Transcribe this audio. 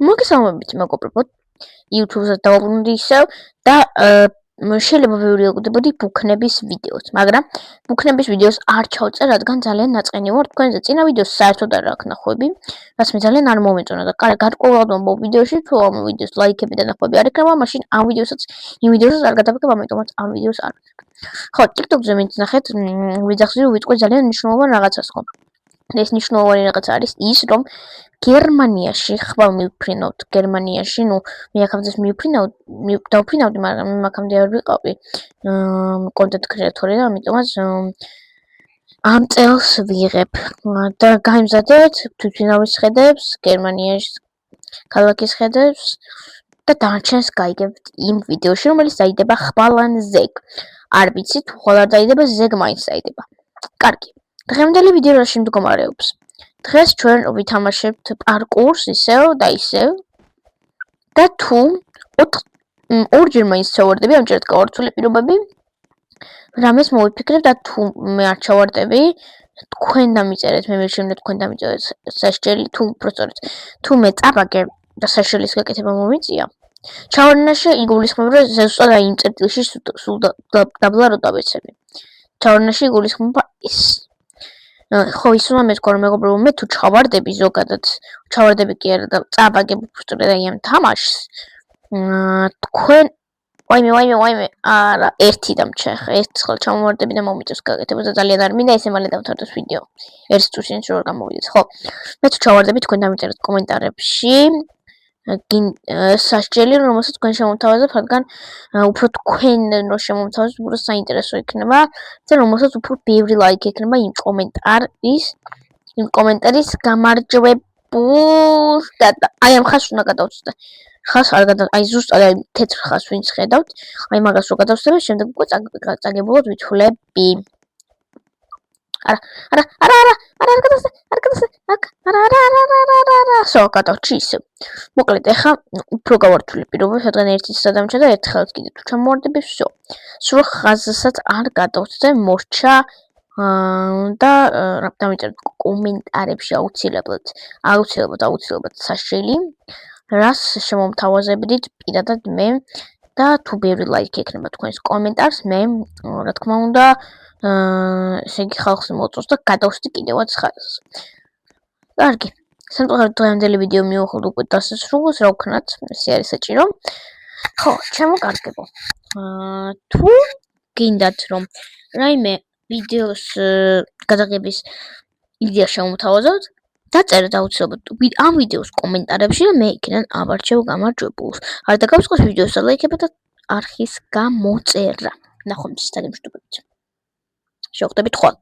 მოგესალმებით მეგობრებო, YouTube-ზე დავუბრუნდი ისევ და შეიძლება ვიუღდებოდი ბუქნების ვიდეოს, მაგრამ ბუქნების ვიდეოს არ ჩავწერ, რადგან ძალიან ნაწყენი ვარ თქვენზე. წინა ვიდეოს საერთოდ არ აქვს ნახვები, რაც მე ძალიან არ მომეწონა და გარკვეულად ამ ვიდეოში თუ ამ ვიდეოს ლაიქები და ნახვები არ ექნება, მაშინ ამ ვიდეოსაც არ გადავაგებ, ამიტომაც ამ ვიდეოს არ ვიძახ. ხო, TikTok-ზე მითხეთ, ვიძახი ვიწყო ძალიან მნიშვნელოვან რაღაცას ხო. ეს მნიშვნელოვანი რაღაც არის ის, რომ გერმანიაში ხვალ მივფრინავთ გერმანიაში, მე აქამდე დავფრინავდი, მაგრამ მე აქამდე არ ვიყავი კონტენტ კრეატორი და ამიტომაც ამ წელს ვიღებ და გამზადეთ თვითმფრინავის ხედებს გერმანიაში ქალაქის ხედებს და დანარჩენს გაიგებთ იმ ვიდეოში, რომელიც დაიდება ხვალან ზეგ. არ ვიცი თუ ხვალ არ დაიდება, ზეგ მაინც დაიდება. კარგი. დღევანდელი ვიდეო რა შემდგომარეობს? დღეს ჩვენ ვითამაშებთ პარკურს ისევ და ისევ და თუ ორჯერ მაინც ჩავარდები, ამჯერად გავარცვლი პირობები, რამეს მოვიფიქრებ და თუ მე არ ჩავარდები, თქვენ დამიწერეთ, მე შემიძლია თქვენ დამიწერეთ საშჯელი, თუ უბრალოდ თუ მე წაბაგე და საშჯელის გაკეთება მომიწია. ჩავარდნაში იგულისხმება, რომ ზუსტად იმ წერტილში სულ დაბლა რო დავეცები. ჩავარდნაში იგულისხმება ის. ხო, ის უნდა მეთქვა, რომ მეგობრებო, მე თუ ჩავარდები ზოგადად, ჩავარდები კი არა და წაბაგებ უბრალოდ ამ თამაშს, თქვენ ვაიმე, არა, ერთი დამჩა ხა, ერთხელ ჩამოვარდები და მომიწევს გაკეთება და ძალიან არ მინდა ესე მალე დავთავრდეს ვიდეო. ერთ წუთში რომ გამოვიდეს, ხო. მე თუ ჩავარდები, თქვენ დამიწერეთ კომენტარებში სასჯელი, რომელსაც თქვენ შემომთავაზებთ, რადგან უფრო თქვენ რო შემომთავაზებთ, უფრო საინტერესო იქნება და რომელსაც უფრო ბევრი ლაიქი ექნება იმ კომენტარის გამარჯვებულს და აი ამ ხაზს უნდა გადავწყვეტ. ხაზს არ აი ზუსტად აი თეთრ ხაზს ვინც ხედავთ, აი მაგას რო გადავწყვეტ, შემდეგ უკვე წაგებულად ვითვლები. არა, სო გადავჭი ისე. მოკლედ, ეხლა უფრო გავარჩული პირობებს, რადგან ერთი სადამჭა და ერთხელაც კიდე თუ ჩამოვარდები, всё. სულ ხაზსაც არ გადავწყვეტ, მორჩა და დამიწერეთ კომენტარებში აუცილებლად საშჯელი, რას შემომთავაზებდით პირადად მე და თუ ბევრი ლაიქი ექნება თქვენს კომენტარს, მე რა თქმა უნდა ესე იგი ხალხს მოწონს და გადავსდი კიდევაც ხაზს. კარგი. სამწუხაროდ დღევანდელი ვიდეო მივუხილ უკვე დასასრულს, რა ვქნათ, ესე არის საჭირო. ხო, ჩემოკარგებო. თუ გინდათ რომ რაიმე ვიდეოს გადაღების იდეა შემოთავაზოთ, დაწერეთ აუცილებლად ამ ვიდეოს კომენტარებში და მე იქიდან ავარჩევ გამარჯვებულს. არ დაგავსყოს ვიდეოს ლაიქება და არხის გამოწერა. ნახვამდის დაგემშვიდობებით. შევხვდებით ხვალ.